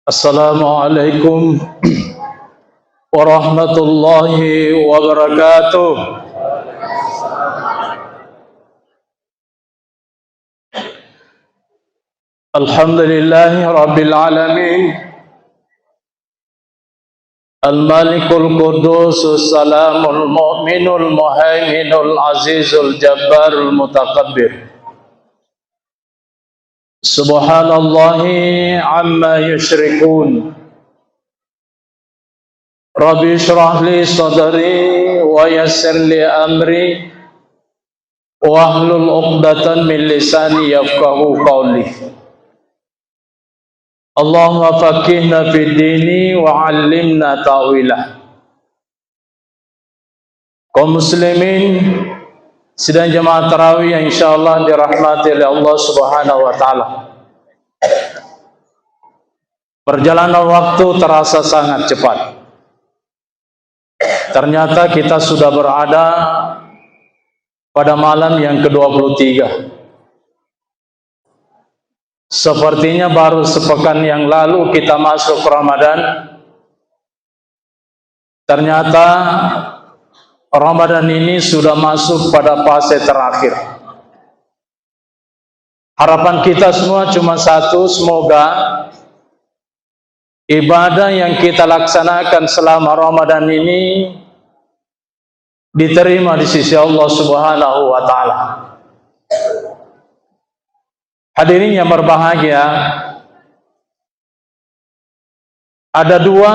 Assalamualaikum warahmatullahi wabarakatuh. Alhamdulillahi rabbil alamin. Al-Malikul Qudusus Salamul Mu'minul Muhaiminul Azizul Jabbarul Mutakabbir. Subhanallahi amma yushrikun. Rabbi shrah li sadri wa yassir li amri wahlul 'uqdatan min lisani yafqahu qawli. Allahumma faqihna fid dini wa 'allimna ta'wilah. Kaum muslimin sidang jemaah tarawih yang insyaallah dirahmati oleh Allah Subhanahu wa taala. Perjalanan waktu terasa sangat cepat. Ternyata kita sudah berada pada malam yang ke-23. Sepertinya baru sepekan yang lalu kita masuk Ramadan. Ternyata Ramadan ini sudah masuk pada fase terakhir. Harapan kita semua cuma satu, semoga ibadah yang kita laksanakan selama Ramadan ini diterima di sisi Allah Subhanahu wa taala. Hadirin yang berbahagia, ada dua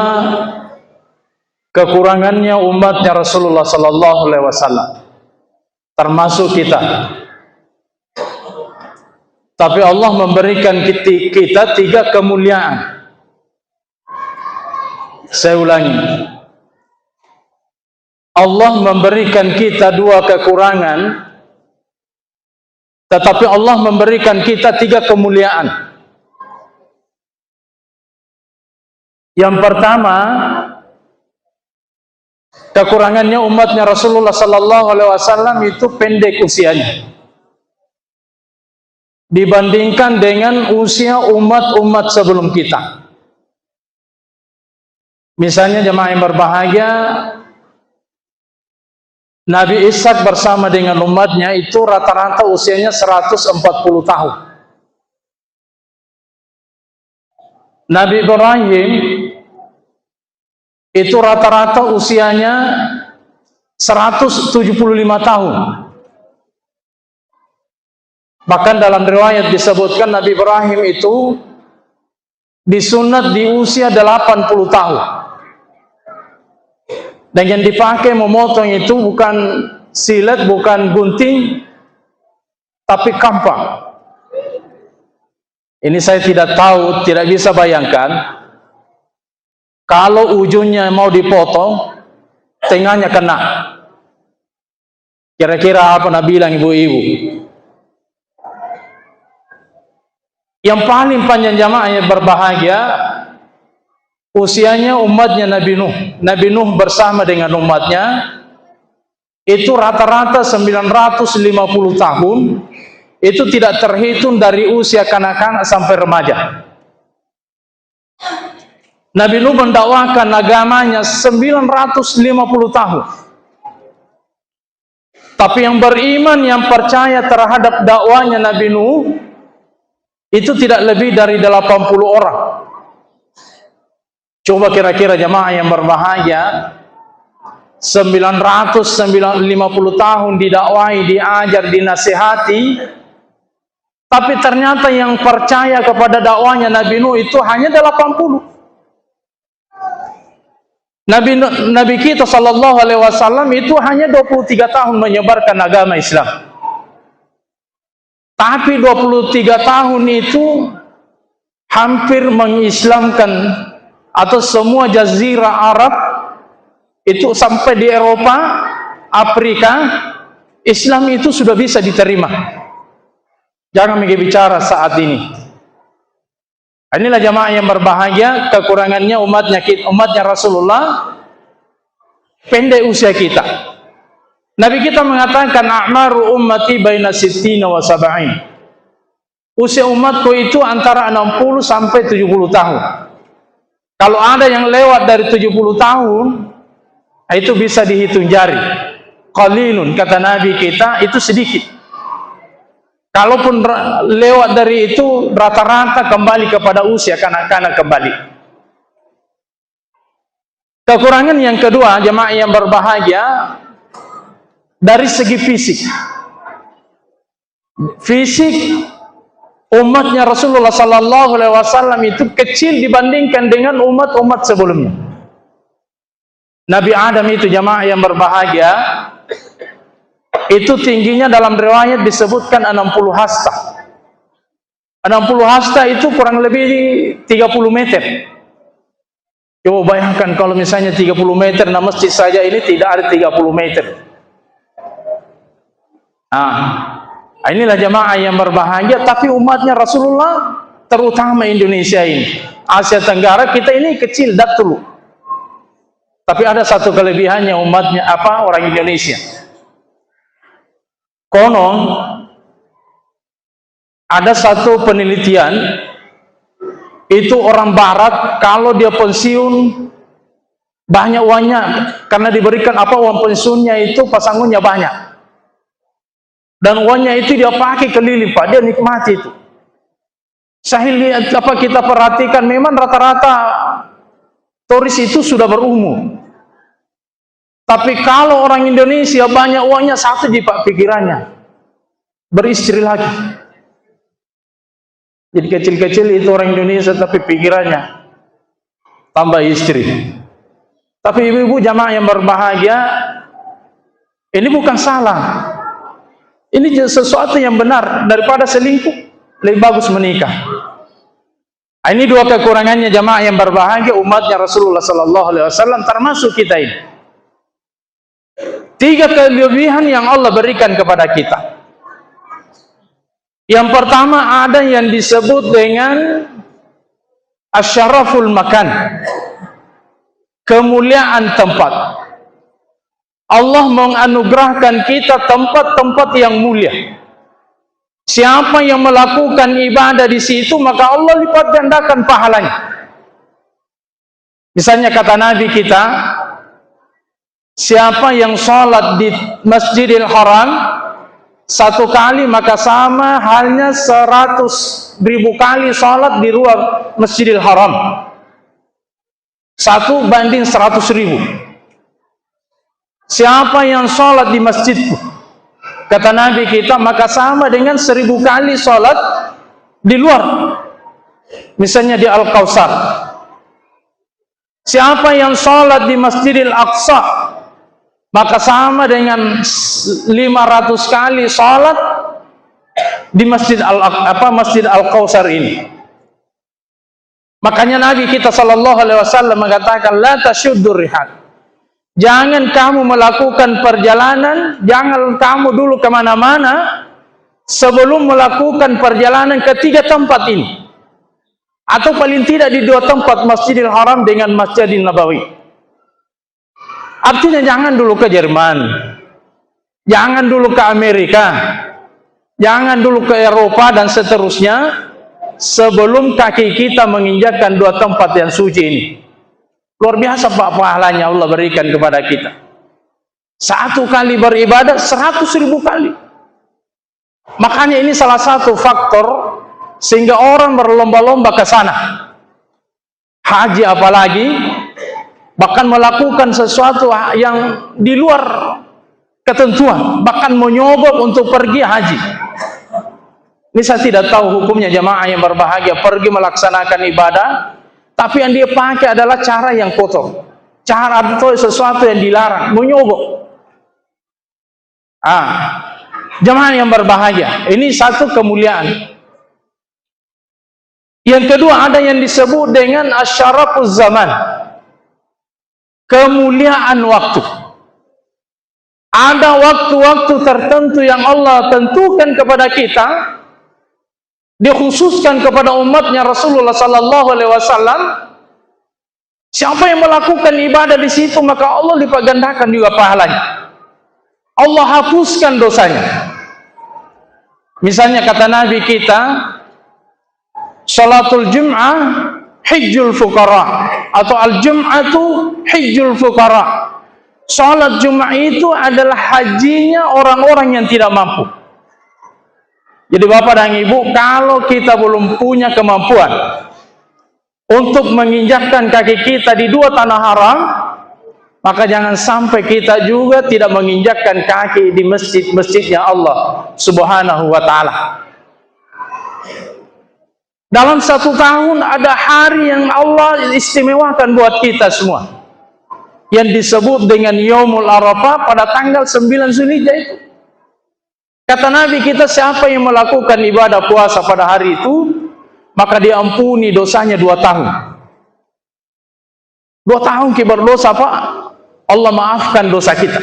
kekurangannya umatnya Rasulullah sallallahu alaihi wasallam, termasuk kita. Tapi Allah memberikan kita tiga kemuliaan. Saya ulangi. Allah memberikan kita dua kekurangan, tetapi Allah memberikan kita tiga kemuliaan. Yang pertama, kekurangannya umatnya Rasulullah sallallahu alaihi wasallam itu pendek usianya dibandingkan dengan usia umat-umat sebelum kita. Misalnya jemaah yang berbahagia, Nabi Ishak bersama dengan umatnya itu rata-rata usianya 140 tahun. Nabi Ibrahim itu rata-rata usianya 175 tahun. Bahkan dalam riwayat disebutkan Nabi Ibrahim itu disunat di usia 80 tahun. Dan yang dipakai memotong itu bukan silet, bukan gunting, tapi kampak. Ini saya tidak tahu, tidak bisa bayangkan kalau ujungnya mau dipotong, tengahnya kena. Kira-kira apa Nabi bilang ibu-ibu? Yang paling panjang jamaah yang berbahagia, usianya umatnya Nabi Nuh. Nabi Nuh bersama dengan umatnya itu rata-rata 950 tahun. Itu tidak terhitung dari usia kanak-kanak sampai remaja. Nabi Nuh mendakwakan agamanya 950 tahun. Tapi yang beriman, yang percaya terhadap dakwanya Nabi Nuh itu tidak lebih dari 80 orang. Coba kira-kira jemaah yang berbahagia, 950 tahun didakwai, diajar, dinasihati, tapi ternyata yang percaya kepada dakwanya Nabi Nuh itu hanya 80. Nabi kita sallallahu alaihi wasallam itu hanya 23 tahun menyebarkan agama Islam. Tapi 23 tahun itu hampir mengislamkan atau semua jazirah Arab itu sampai di Eropa, Afrika, Islam itu sudah bisa diterima. Jangan bicara saat ini. Inilah jamaah yang berbahagia, kekurangannya umatnya Rasulullah pendek usia kita. Nabi kita mengatakan a'maru ummati baina sittina wa sab'in. Usia umatku itu antara 60 sampai 70 tahun. Kalau ada yang lewat dari 70 tahun, itu bisa dihitung jari. Qalilun, kata Nabi kita, itu sedikit. Kalaupun lewat dari itu, rata-rata kembali kepada usia kanak-kanak kembali. Kekurangan yang kedua, jemaah yang berbahagia, dari segi fisik. Fisik umatnya Rasulullah sallallahu alaihi wasallam itu kecil dibandingkan dengan umat-umat sebelumnya. Nabi Adam itu, jemaah yang berbahagia, itu tingginya dalam riwayat disebutkan 60 hasta. 60 hasta itu kurang lebih 30 meter. Coba bayangkan kalau misalnya 30 meter, nah masjid saja ini tidak ada 30 meter. Inilah jemaah yang berbahagia, tapi umatnya Rasulullah, terutama Indonesia ini, Asia Tenggara, kita ini kecil dulu. Tapi ada satu kelebihannya umatnya, orang Indonesia. Konon ada satu penelitian, itu orang barat kalau dia pensiun banyak uangnya, karena diberikan uang pensiunnya itu pasangannya banyak. Dan uangnya itu dia pakai keliling, Pak, dia nikmati itu. Saya lihat kita perhatikan, memang rata-rata turis itu sudah berumur. Tapi kalau orang Indonesia banyak uangnya, satu di Pak pikirannya, beristri lagi. Jadi kecil-kecil itu orang Indonesia, tapi pikirannya tambah istri. Tapi ibu-ibu jamaah yang berbahagia, ini bukan salah. Ini sesuatu yang benar. Daripada selingkuh, lebih bagus menikah. Ini dua kekurangannya jamaah yang berbahagia, umatnya Rasulullah sallallahu alaihi wasallam, termasuk kita ini. Tiga kelebihan yang Allah berikan kepada kita. Yang pertama, ada yang disebut dengan asyaraful makan, kemuliaan tempat. Allah menganugerahkan kita tempat-tempat yang mulia. Siapa yang melakukan ibadah di situ, maka Allah lipat gandakan pahalanya. Misalnya kata Nabi kita, siapa yang sholat di Masjidil Haram satu kali, maka sama halnya 100.000 kali sholat di luar Masjidil Haram. 1 banding 100.000. Siapa yang sholat di masjidku, kata Nabi kita, maka sama dengan 1000 kali sholat di luar. Misalnya di Al-Kautsar. Siapa yang sholat di Masjidil Aqsa, maka sama dengan 500 kali sholat di Masjid Al-Kautsar ini. Makanya Nabi kita sallallahu alaihi wasallam mengatakan, la tasyuddur rihal. Jangan kamu melakukan perjalanan, jangan kamu dulu kemana-mana sebelum melakukan perjalanan ke 3 tempat ini. Atau paling tidak di 2 tempat, Masjidil Haram dengan Masjidil Nabawi. Artinya jangan dulu ke Jerman, jangan dulu ke Amerika, jangan dulu ke Eropa dan seterusnya, sebelum kaki kita menginjakkan 2 tempat yang suci ini. Luar biasa Pak pahalanya Allah berikan kepada kita. 1 kali beribadah 100.000 kali. Makanya ini salah satu faktor sehingga orang berlomba-lomba ke sana. Haji apalagi, bahkan melakukan sesuatu yang di luar ketentuan, bahkan menyogok untuk pergi haji. Ini saya tidak tahu hukumnya jamaah yang berbahagia, pergi melaksanakan ibadah, tapi yang dia pakai adalah cara yang kotor, cara atau sesuatu yang dilarang, menyogok. Jemaah yang berbahagia, ini satu kemuliaan. Yang kedua, ada yang disebut dengan asyarafuz zaman, kemuliaan waktu. Ada waktu-waktu tertentu yang Allah tentukan kepada kita, dikhususkan kepada umatnya Rasulullah sallallahu alaihi wasallam. Siapa yang melakukan ibadah di situ, maka Allah lipat gandakan juga pahalanya. Allah hapuskan dosanya. Misalnya kata Nabi kita, salatul Jum'ah hijjul fuqara. atau al-jum'atu hijjul fuqara. Salat Jumat itu adalah hajinya orang-orang yang tidak mampu. Jadi Bapak dan Ibu, kalau kita belum punya kemampuan untuk menginjakkan kaki kita di dua tanah haram, maka jangan sampai kita juga tidak menginjakkan kaki di masjid-masjidnya Allah Subhanahu wa ta'ala. Dalam satu tahun ada hari yang Allah istimewakan buat kita semua, yang disebut dengan Yaumul Arafah pada tanggal 9 Zulhijjah itu. Kata Nabi kita, siapa yang melakukan ibadah puasa pada hari itu, maka diampuni dosanya 2 tahun. 2 tahun kita berdosa, Pak, Allah maafkan dosa kita.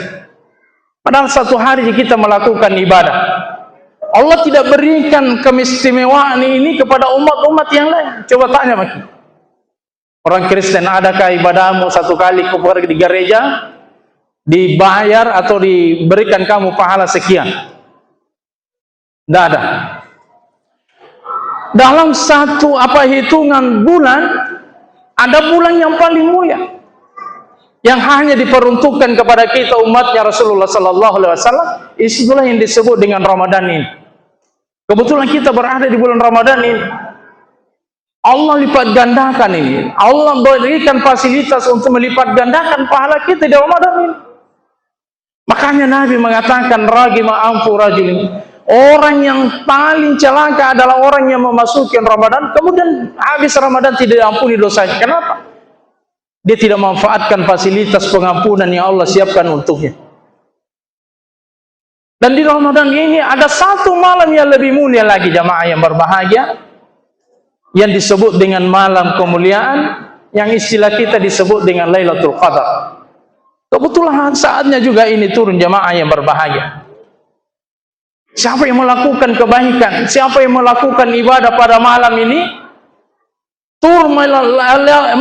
Padahal satu hari kita melakukan ibadah. Allah tidak berikan keistimewaan ini kepada umat-umat yang lain. Coba tanya makin. Orang Kristen, adakah ibadahmu satu kali di gereja dibayar atau diberikan kamu pahala sekian? Tidak ada. Dalam satu hitungan bulan, ada bulan yang paling mulia yang hanya diperuntukkan kepada kita umatnya Rasulullah Sallallahu Alaihi Wasallam. Itulah yang disebut dengan Ramadan ini. Kebetulan kita berada di bulan Ramadan ini. Allah lipat gandakan ini. Allah berikan fasilitas untuk melipat gandakan pahala kita di Ramadan ini. Makanya Nabi mengatakan, ragima anfu rajulin, orang yang paling celaka adalah orang yang memasuki Ramadan kemudian habis Ramadan tidak diampuni dosanya. Kenapa? Dia tidak memanfaatkan fasilitas pengampunan yang Allah siapkan untuknya. Dan di Ramadan ini ada satu malam yang lebih mulia lagi, jamaah yang berbahagia, yang disebut dengan malam kemuliaan, yang istilah kita disebut dengan Lailatul Qadar. Kebetulan saatnya juga ini turun, jamaah yang berbahagia. Siapa yang melakukan kebaikan, siapa yang melakukan ibadah pada malam ini, turun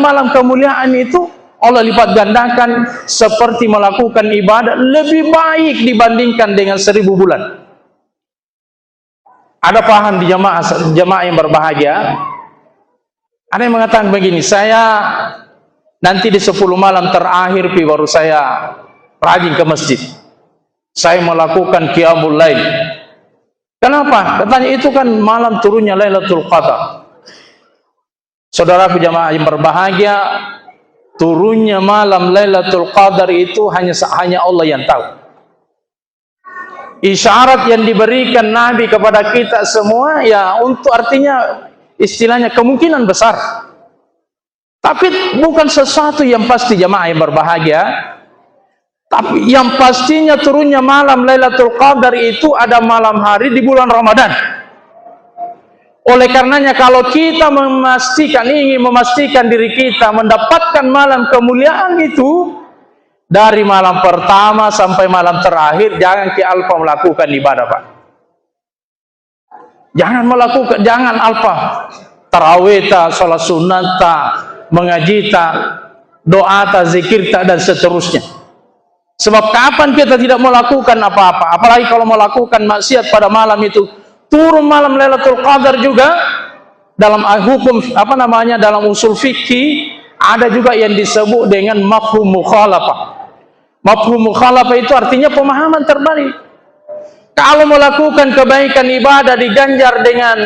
malam kemuliaan itu, Allah lipat gandakan seperti melakukan ibadah lebih baik dibandingkan dengan 1000 bulan. Ada paham di jamaah yang berbahagia? Ada yang mengatakan begini, saya nanti di 10 malam terakhir baru saya rajin ke masjid, saya melakukan qiyamul lail. Kenapa? Katanya itu kan malam turunnya Lailatul Qadar. Saudaraku jamaah yang berbahagia, turunnya malam Lailatul Qadar itu hanya Allah yang tahu. Isyarat yang diberikan Nabi kepada kita semua, ya untuk artinya istilahnya kemungkinan besar. Tapi bukan sesuatu yang pasti jamaah yang berbahagia. Tapi yang pastinya turunnya malam Lailatul Qadar itu ada malam hari di bulan Ramadan. Oleh karenanya kalau kita ingin memastikan diri kita mendapatkan malam kemuliaan itu, dari malam pertama sampai malam terakhir jangan alpa melakukan ibadah, Pak. Jangan alpa tarawih ta, salat sunat ta, mengaji ta, doa ta, zikir ta, dan seterusnya. Sebab kapan kita tidak melakukan apa-apa, apalagi kalau melakukan maksiat pada malam itu, turun malam Lailatul Qadar juga, dalam hukum dalam usul fikih ada juga yang disebut dengan mafhum mukhalafah. Mafhum mukhalafah itu artinya pemahaman terbalik. Kalau melakukan kebaikan ibadah diganjar dengan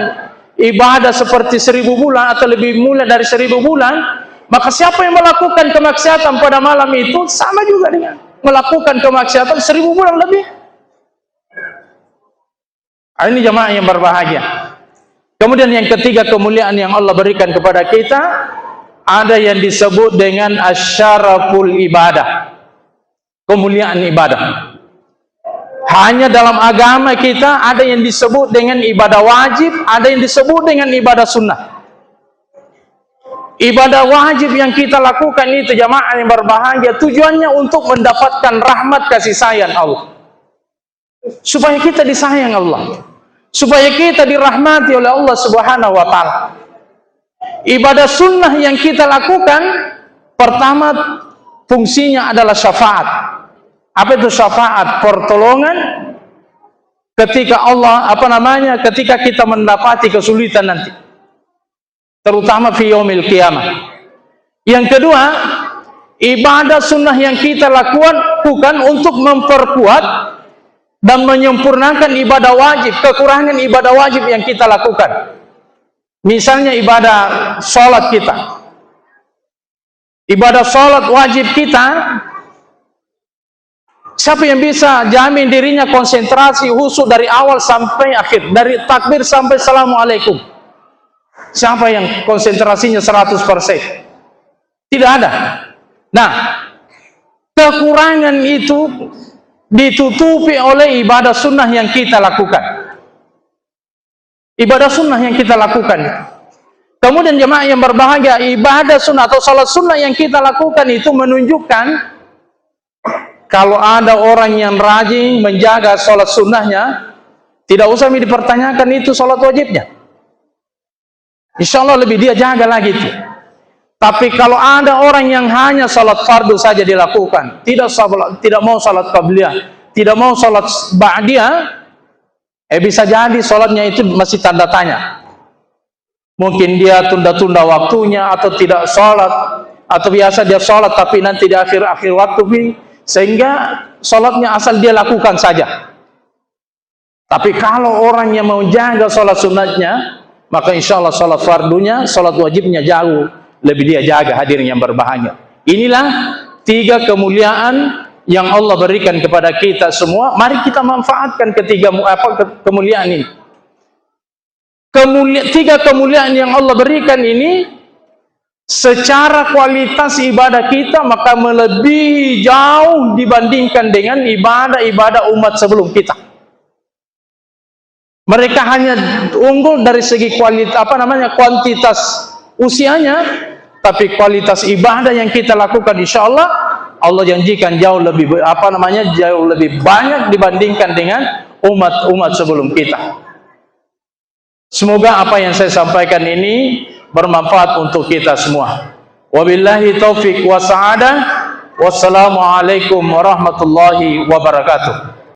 ibadah seperti 1000 bulan atau lebih mulia dari 1000 bulan, maka siapa yang melakukan kemaksiatan pada malam itu sama juga dengan melakukan kemaksiatan 1000 bulan lebih. Ini jamaah yang berbahagia. Kemudian yang ketiga kemuliaan yang Allah berikan kepada kita, ada yang disebut dengan asyaraful ibadah, kemuliaan ibadah. Hanya dalam agama kita ada yang disebut dengan ibadah wajib, ada yang disebut dengan ibadah sunnah. Ibadah wajib yang kita lakukan itu jamaah yang berbahagia, tujuannya untuk mendapatkan rahmat kasih sayang Allah, supaya kita disayang Allah, supaya kita dirahmati oleh Allah Subhanahu wa ta'ala. Ibadah sunnah yang kita lakukan, pertama fungsinya adalah syafaat. Apa itu syafaat? Pertolongan ketika ketika kita mendapati kesulitan nanti, terutama fi yaumil qiyamah. Yang kedua, ibadah sunnah yang kita lakukan bukan untuk memperkuat dan menyempurnakan ibadah wajib, kekurangan ibadah wajib yang kita lakukan. Misalnya ibadah sholat kita, ibadah sholat wajib kita, siapa yang bisa jamin dirinya konsentrasi khusyuk dari awal sampai akhir, dari takbir sampai assalamualaikum? Siapa yang konsentrasinya 100%? Tidak ada. Nah, kekurangan itu ditutupi oleh ibadah sunnah yang kita lakukan. Ibadah sunnah yang kita lakukan. Kemudian jemaah yang berbahagia, ibadah sunnah atau salat sunnah yang kita lakukan itu menunjukkan kalau ada orang yang rajin menjaga salat sunnahnya, tidak usah dipertanyakan itu salat wajibnya. Insya Allah lebih dia jaga lagi itu. Tapi kalau ada orang yang hanya salat fardu saja dilakukan, tidak mau salat qabliyah, tidak mau salat ba'diyah, bisa jadi salatnya itu masih tanda tanya. Mungkin dia tunda-tunda waktunya, atau tidak salat, atau biasa dia salat tapi nanti di akhir-akhir waktu, sehingga salatnya asal dia lakukan saja. Tapi kalau orang yang mau jaga salat sunatnya, maka insya Allah salat fardunya, salat wajibnya jauh lebih dia jaga. Hadirin yang berbahagia, inilah 3 kemuliaan yang Allah berikan kepada kita semua. Mari kita manfaatkan ketiga kemuliaan ini. 3 kemuliaan yang Allah berikan ini secara kualitas ibadah kita maka melebihi jauh dibandingkan dengan ibadah-ibadah umat sebelum kita. Mereka hanya unggul dari segi kuantitas usianya, tapi kualitas ibadah yang kita lakukan insya Allah janjikan jauh lebih jauh lebih banyak dibandingkan dengan umat sebelum kita. Semoga apa yang saya sampaikan ini bermanfaat untuk kita semua. Wabillahi taufik wa sa'adah. Wassalamualaikum warahmatullahi wabarakatuh.